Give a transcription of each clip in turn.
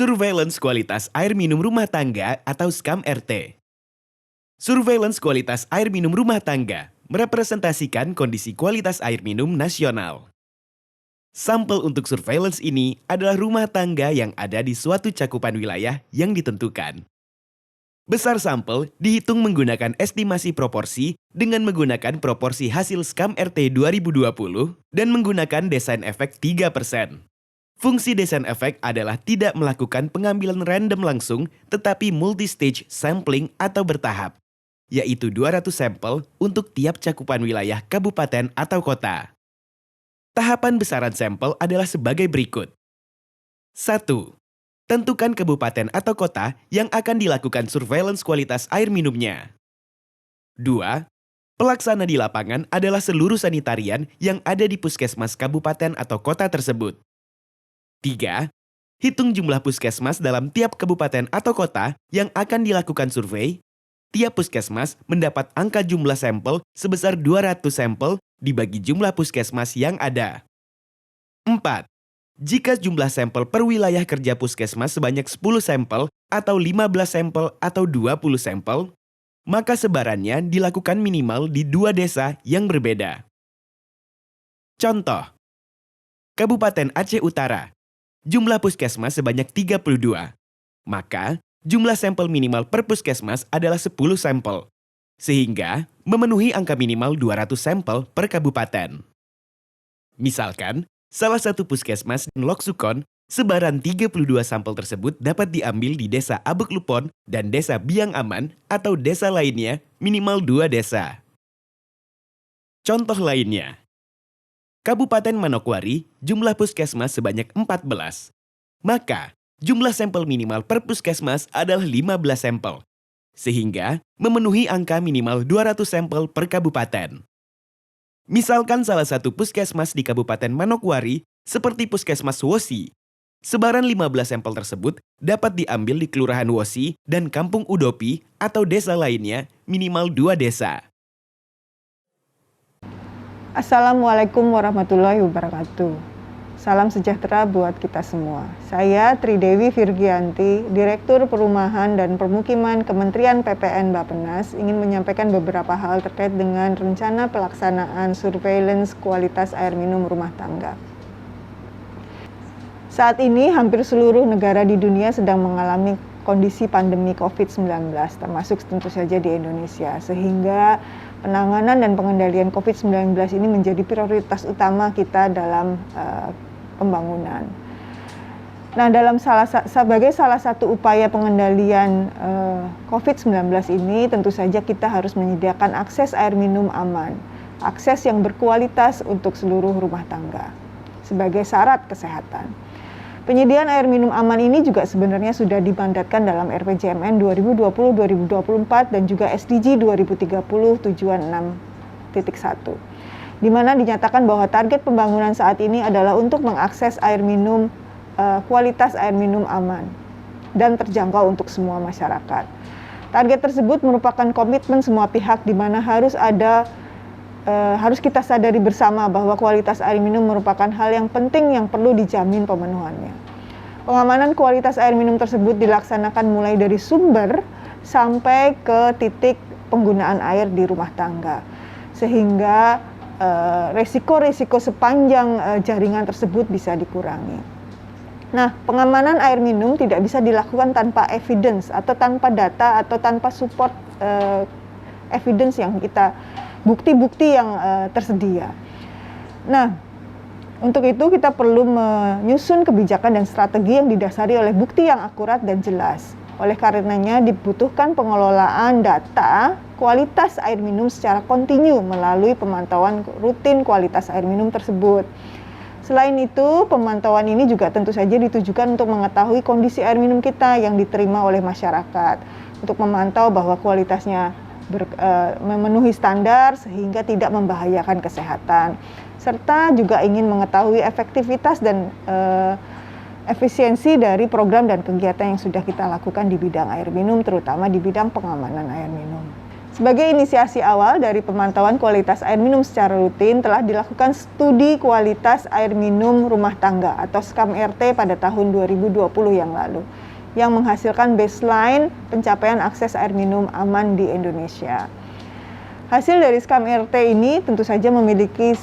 Surveillance kualitas air minum rumah tangga atau SKAM-RT. Surveillance kualitas air minum rumah tangga merepresentasikan kondisi kualitas air minum nasional. Sampel untuk surveillance ini adalah rumah tangga yang ada di suatu cakupan wilayah yang ditentukan. Besar sampel dihitung menggunakan estimasi proporsi dengan menggunakan proporsi hasil SKAM-RT 2020 dan menggunakan desain efek 3%. Fungsi desain efek adalah tidak melakukan pengambilan random langsung tetapi multi-stage sampling atau bertahap, yaitu 200 sampel untuk tiap cakupan wilayah kabupaten atau kota. Tahapan besaran sampel adalah sebagai berikut. 1. Tentukan kabupaten atau kota yang akan dilakukan surveillance kualitas air minumnya. 2. Pelaksana di lapangan adalah seluruh sanitarian yang ada di puskesmas kabupaten atau kota tersebut. 3. Hitung jumlah puskesmas dalam tiap kabupaten atau kota yang akan dilakukan survei. Tiap puskesmas mendapat angka jumlah sampel sebesar 200 sampel dibagi jumlah puskesmas yang ada. 4. Jika jumlah sampel per wilayah kerja puskesmas sebanyak 10 sampel atau 15 sampel atau 20 sampel, maka sebarannya dilakukan minimal di 2 desa yang berbeda. Contoh, Kabupaten Aceh Utara, jumlah puskesmas sebanyak 32, maka jumlah sampel minimal per puskesmas adalah 10 sampel, sehingga memenuhi angka minimal 200 sampel per kabupaten. Misalkan, salah satu puskesmas di Loksukon, sebaran 32 sampel tersebut dapat diambil di Desa Abek Lupon dan Desa Biang Aman atau desa lainnya minimal 2 desa. Contoh lainnya, Kabupaten Manokwari, jumlah puskesmas sebanyak 14. Maka, jumlah sampel minimal per puskesmas adalah 15 sampel, sehingga memenuhi angka minimal 200 sampel per kabupaten. Misalkan salah satu puskesmas di Kabupaten Manokwari, seperti Puskesmas Wosi, sebaran 15 sampel tersebut dapat diambil di Kelurahan Wosi dan Kampung Udopi atau desa lainnya minimal 2 desa. Assalamualaikum warahmatullahi wabarakatuh. Salam sejahtera buat kita semua. Saya Tridewi Virgianti, Direktur Perumahan dan Permukiman Kementerian PPN Bappenas, ingin menyampaikan beberapa hal terkait dengan rencana pelaksanaan surveillance kualitas air minum rumah tangga. Saat ini hampir seluruh negara di dunia sedang mengalami kondisi pandemi COVID-19, termasuk tentu saja di Indonesia, sehingga penanganan dan pengendalian COVID-19 ini menjadi prioritas utama kita dalam pembangunan. Nah, sebagai salah satu upaya pengendalian COVID-19 ini, tentu saja kita harus menyediakan akses air minum aman, akses yang berkualitas untuk seluruh rumah tangga, sebagai syarat kesehatan. Penyediaan air minum aman ini juga sebenarnya sudah dimandatkan dalam RPJMN 2020-2024 dan juga SDG 2030 tujuan 6.1, di mana dinyatakan bahwa target pembangunan saat ini adalah untuk mengakses air minum, kualitas air minum aman dan terjangkau untuk semua masyarakat. Target tersebut merupakan komitmen semua pihak di mana harus kita sadari bersama bahwa kualitas air minum merupakan hal yang penting yang perlu dijamin pemenuhannya. Pengamanan kualitas air minum tersebut dilaksanakan mulai dari sumber sampai ke titik penggunaan air di rumah tangga, sehingga resiko-resiko sepanjang jaringan tersebut bisa dikurangi. Nah, pengamanan air minum tidak bisa dilakukan tanpa evidence atau tanpa data atau tanpa support evidence yang bukti-bukti yang tersedia. Nah, untuk itu kita perlu menyusun kebijakan dan strategi yang didasari oleh bukti yang akurat dan jelas. Oleh karenanya dibutuhkan pengelolaan data kualitas air minum secara kontinu melalui pemantauan rutin kualitas air minum tersebut. Selain itu, pemantauan ini juga tentu saja ditujukan untuk mengetahui kondisi air minum kita yang diterima oleh masyarakat, untuk memantau bahwa kualitasnya memenuhi standar sehingga tidak membahayakan kesehatan, serta juga ingin mengetahui efektivitas dan efisiensi dari program dan kegiatan yang sudah kita lakukan di bidang air minum, terutama di bidang pengamanan air minum. Sebagai inisiasi awal dari pemantauan kualitas air minum secara rutin, telah dilakukan studi kualitas air minum rumah tangga atau SKAM-RT pada tahun 2020 yang lalu, yang menghasilkan baseline pencapaian akses air minum aman di Indonesia. Hasil dari SKAM-RT ini tentu saja memiliki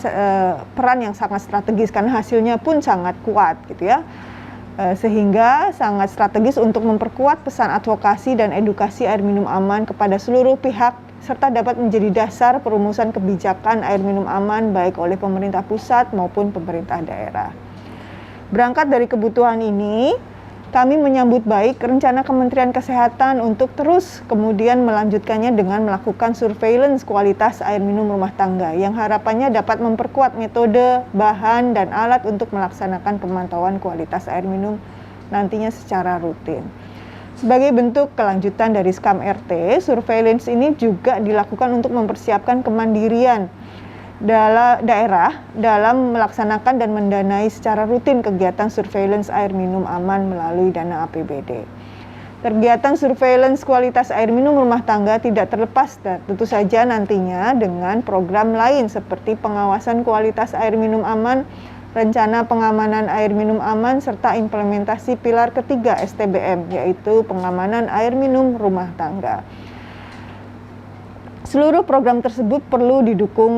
peran yang sangat strategis karena hasilnya pun sangat kuat gitu ya. Sehingga sangat strategis untuk memperkuat pesan advokasi dan edukasi air minum aman kepada seluruh pihak serta dapat menjadi dasar perumusan kebijakan air minum aman baik oleh pemerintah pusat maupun pemerintah daerah. Berangkat dari kebutuhan ini, kami menyambut baik rencana Kementerian Kesehatan untuk terus kemudian melanjutkannya dengan melakukan surveillance kualitas air minum rumah tangga yang harapannya dapat memperkuat metode, bahan, dan alat untuk melaksanakan pemantauan kualitas air minum nantinya secara rutin. Sebagai bentuk kelanjutan dari SKAM-RT, surveillance ini juga dilakukan untuk mempersiapkan kemandirian daerah dalam melaksanakan dan mendanai secara rutin kegiatan surveillance air minum aman melalui dana APBD. Kegiatan surveillance kualitas air minum rumah tangga tidak terlepas tentu saja nantinya dengan program lain seperti pengawasan kualitas air minum aman, rencana pengamanan air minum aman, serta implementasi pilar ketiga STBM, yaitu pengamanan air minum rumah tangga. Seluruh program tersebut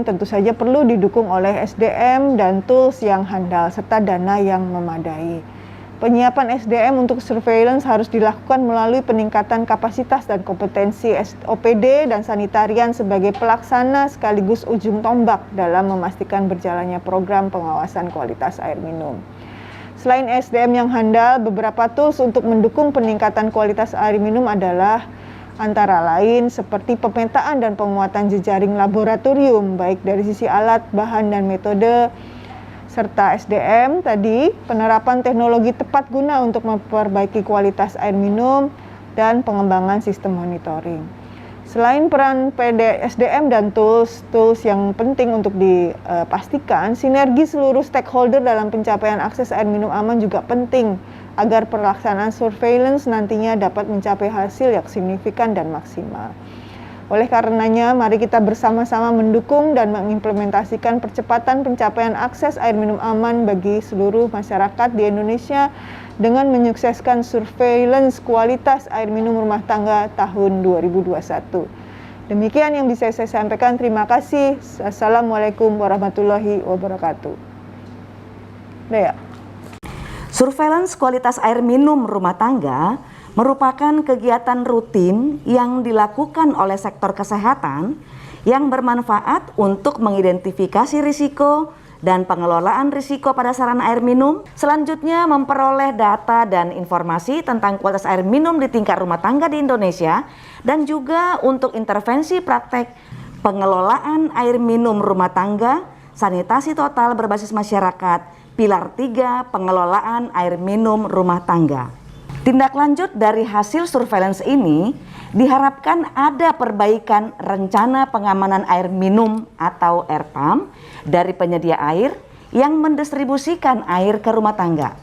tentu saja perlu didukung oleh SDM dan tools yang handal, serta dana yang memadai. Penyiapan SDM untuk surveillance harus dilakukan melalui peningkatan kapasitas dan kompetensi OPD dan sanitarian sebagai pelaksana sekaligus ujung tombak dalam memastikan berjalannya program pengawasan kualitas air minum. Selain SDM yang handal, beberapa tools untuk mendukung peningkatan kualitas air minum adalah antara lain seperti pemetaan dan penguatan jejaring laboratorium, baik dari sisi alat, bahan, dan metode, serta SDM tadi, penerapan teknologi tepat guna untuk memperbaiki kualitas air minum, dan pengembangan sistem monitoring. Selain peran SDM dan tools yang penting untuk dipastikan, sinergi seluruh stakeholder dalam pencapaian akses air minum aman juga penting agar pelaksanaan surveillance nantinya dapat mencapai hasil yang signifikan dan maksimal. Oleh karenanya, mari kita bersama-sama mendukung dan mengimplementasikan percepatan pencapaian akses air minum aman bagi seluruh masyarakat di Indonesia dengan menyukseskan surveillance kualitas air minum rumah tangga tahun 2021. Demikian yang bisa saya sampaikan. Terima kasih. Assalamualaikum warahmatullahi wabarakatuh. Dea. Surveillance kualitas air minum rumah tangga merupakan kegiatan rutin yang dilakukan oleh sektor kesehatan yang bermanfaat untuk mengidentifikasi risiko dan pengelolaan risiko pada sarana air minum. Selanjutnya memperoleh data dan informasi tentang kualitas air minum di tingkat rumah tangga di Indonesia dan juga untuk intervensi praktek pengelolaan air minum rumah tangga, sanitasi total berbasis masyarakat, pilar 3 pengelolaan air minum rumah tangga. Tindak lanjut dari hasil surveillance ini diharapkan ada perbaikan rencana pengamanan air minum atau RPAM dari penyedia air yang mendistribusikan air ke rumah tangga.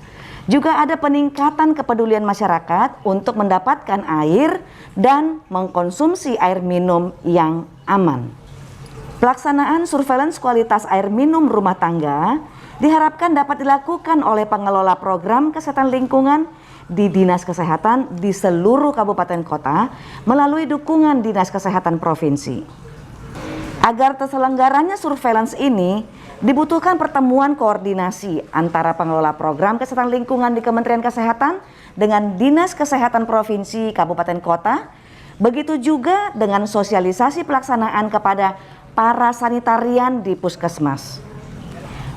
Juga ada peningkatan kepedulian masyarakat untuk mendapatkan air dan mengkonsumsi air minum yang aman. Pelaksanaan surveillance kualitas air minum rumah tangga diharapkan dapat dilakukan oleh pengelola program kesehatan lingkungan di Dinas Kesehatan di seluruh kabupaten kota melalui dukungan Dinas Kesehatan Provinsi. Agar terselenggaranya surveillance ini dibutuhkan pertemuan koordinasi antara pengelola program kesehatan lingkungan di Kementerian Kesehatan dengan Dinas Kesehatan Provinsi Kabupaten Kota, begitu juga dengan sosialisasi pelaksanaan kepada para sanitarian di puskesmas.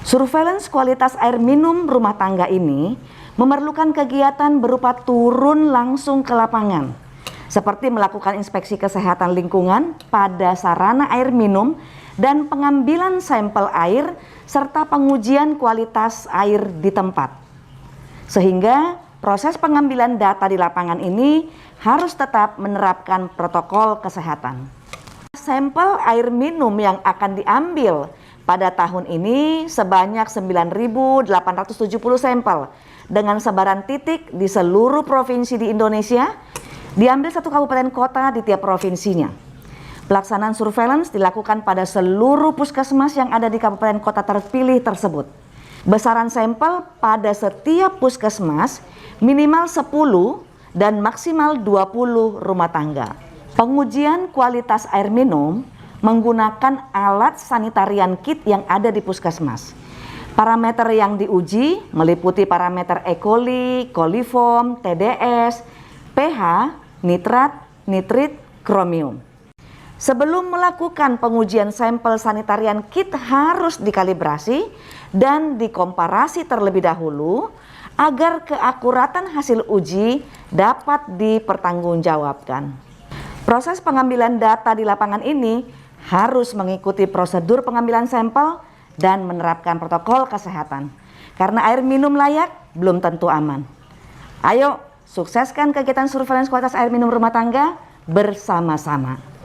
Surveillance kualitas air minum rumah tangga ini memerlukan kegiatan berupa turun langsung ke lapangan, seperti melakukan inspeksi kesehatan lingkungan pada sarana air minum dan pengambilan sampel air serta pengujian kualitas air di tempat. Sehingga proses pengambilan data di lapangan ini harus tetap menerapkan protokol kesehatan. Sampel air minum yang akan diambil pada tahun ini sebanyak 9.870 sampel dengan sebaran titik di seluruh provinsi di Indonesia, diambil satu kabupaten kota di tiap provinsinya. Pelaksanaan surveillance dilakukan pada seluruh puskesmas yang ada di kabupaten kota terpilih tersebut. Besaran sampel pada setiap puskesmas minimal 10 dan maksimal 20 rumah tangga. Pengujian kualitas air minum menggunakan alat sanitarian kit yang ada di puskesmas. Parameter yang diuji meliputi parameter E. coli, coliform, TDS, pH, nitrat, nitrit, kromium. Sebelum melakukan pengujian sampel sanitarian kit harus dikalibrasi dan dikomparasi terlebih dahulu agar keakuratan hasil uji dapat dipertanggungjawabkan. Proses pengambilan data di lapangan ini harus mengikuti prosedur pengambilan sampel dan menerapkan protokol kesehatan. Karena air minum layak belum tentu aman. Ayo sukseskan kegiatan surveillance kualitas air minum rumah tangga bersama-sama.